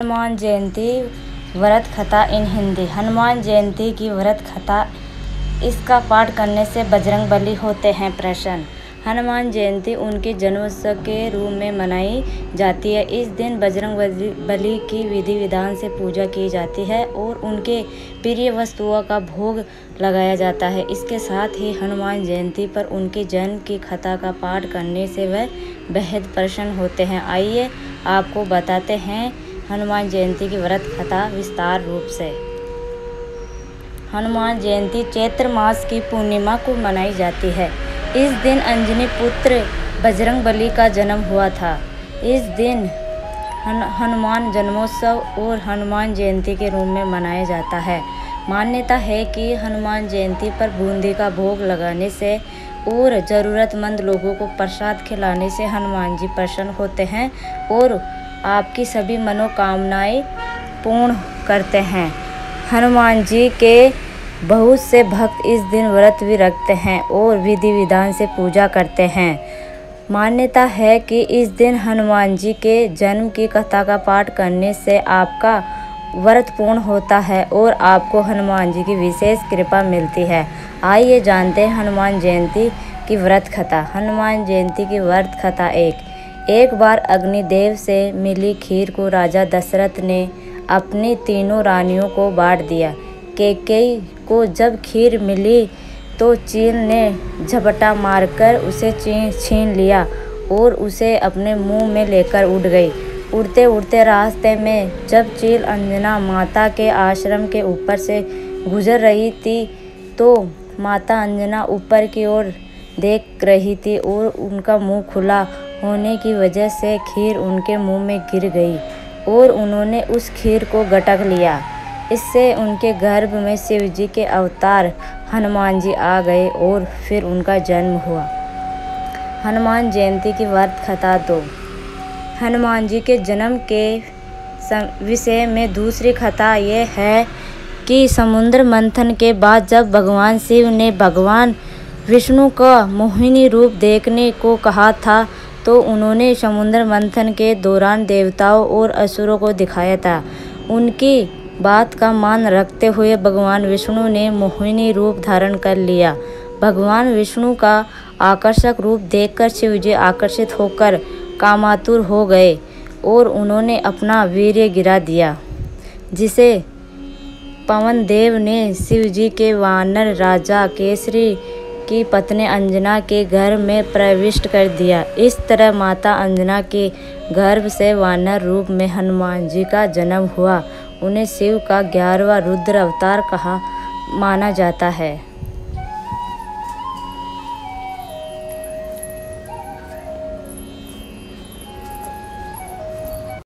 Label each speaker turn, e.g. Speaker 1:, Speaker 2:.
Speaker 1: हनुमान जयंती व्रत कथा इन हिंदी। हनुमान जयंती की व्रत कथा। इसका पाठ करने से बजरंगबली होते हैं प्रसन्न। हनुमान जयंती उनके जन्मोत्सव के रूप में मनाई जाती है। इस दिन बजरंगबली की विधि विधान से पूजा की जाती है और उनके प्रिय वस्तुओं का भोग लगाया जाता है। इसके साथ ही हनुमान जयंती पर उनके जन्म की कथा का पाठ करने से वह बेहद प्रसन्न होते हैं। आइए आपको बताते हैं हनुमान जयंती की व्रत कथा विस्तार रूप से। हनुमान जयंती चैत्र मास की पूर्णिमा को मनाई जाती है। इस दिन अंजनी पुत्र बजरंगबली का जन्म हुआ था। इस दिन हनुमान जन्मोत्सव और हनुमान जयंती के रूप में मनाया जाता है। मान्यता है कि हनुमान जयंती पर बूंदी का भोग लगाने से और ज़रूरतमंद लोगों को प्रसाद खिलाने से हनुमान जी प्रसन्न होते हैं और आपकी सभी मनोकामनाएं पूर्ण करते हैं। हनुमान जी के बहुत से भक्त इस दिन व्रत भी रखते हैं और विधि विधान से पूजा करते हैं। मान्यता है कि इस दिन हनुमान जी के जन्म की कथा का पाठ करने से आपका व्रत पूर्ण होता है और आपको हनुमान जी की विशेष कृपा मिलती है। आइए जानते हैं हनुमान जयंती की व्रत कथा। हनुमान जयंती की व्रत कथा। एक बार अग्निदेव से मिली खीर को राजा दशरथ ने अपनी तीनों रानियों को बांट दिया। कैकेयी को जब खीर मिली तो चील ने झपटा मारकर उसे छीन लिया और उसे अपने मुंह में लेकर उड़ गई। उड़ते उड़ते रास्ते में जब चील अंजना माता के आश्रम के ऊपर से गुजर रही थी तो माता अंजना ऊपर की ओर देख रही थी और उनका मुंह खुला होने की वजह से खीर उनके मुंह में गिर गई और उन्होंने उस खीर को गटक लिया। इससे उनके गर्भ में शिव जी के अवतार हनुमान जी आ गए और फिर उनका जन्म हुआ। हनुमान जयंती की व्रत कथा 2। हनुमान जी के जन्म के विषय में दूसरी कथा यह है कि समुद्र मंथन के बाद जब भगवान शिव ने भगवान विष्णु का मोहिनी रूप देखने को कहा था तो उन्होंने समुद्र मंथन के दौरान देवताओं और असुरों को दिखाया था। उनकी बात का मान रखते हुए भगवान विष्णु ने मोहिनी रूप धारण कर लिया। भगवान विष्णु का आकर्षक रूप देखकर शिव जी आकर्षित होकर कामातुर हो गए और उन्होंने अपना वीर्य गिरा दिया, जिसे पवन देव ने शिव जी के वानर राजा केसरी की पत्नी अंजना के घर में प्रविष्ट कर दिया। इस तरह माता अंजना के गर्भ से वानर रूप में हनुमान जी का जन्म हुआ। उन्हें शिव का 11वां रुद्र अवतार माना जाता है।